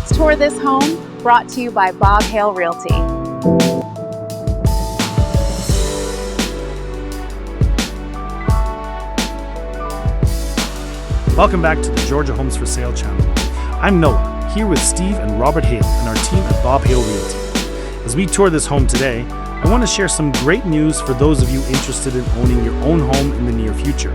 Let's tour this home, brought to you by Hale Realty. Welcome back to the Georgia Homes for Sale channel. I'm Noah, here with Steve and Robert Hale and our team at Hale Realty. As we tour this home today, I want to share some great news for those of you interested in owning your own home in the near future,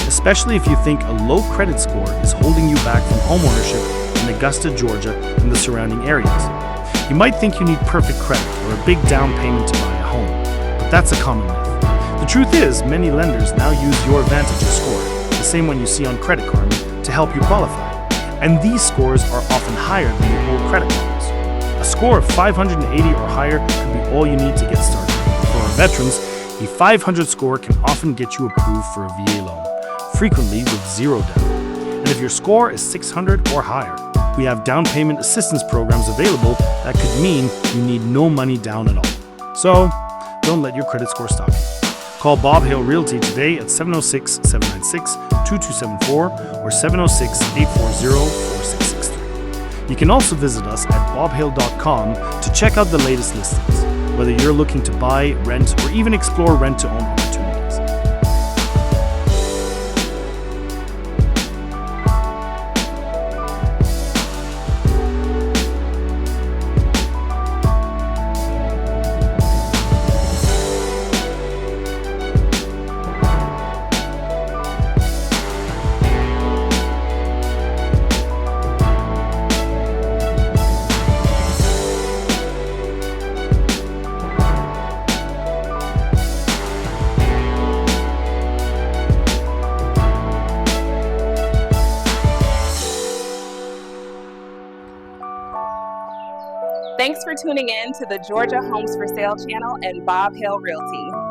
especially if you think a low credit score is holding you back from homeownership in Augusta, Georgia, and the surrounding areas. You might think you need perfect credit or a big down payment to buy a home, but that's a common myth. The truth is, many lenders now use your Vantage score, the same one you see on Credit Karma, to help you qualify. And these scores are often higher than the old credit models. A score of 580 or higher could be all you need to get started. For our veterans, a 500 score can often get you approved for a VA loan, frequently with zero down. And if your score is 600 or higher, we have down payment assistance programs available that could mean you need no money down at all. So, don't let your credit score stop you. Call Hale Realty today at 706-796-2274 or 706-840-4663. You can also visit us at bobhale.com to check out the latest listings, whether you're looking to buy, rent, or even explore rent-to-own opportunities. Thanks for tuning in to the Georgia Homes for Sale channel and Hale Realty.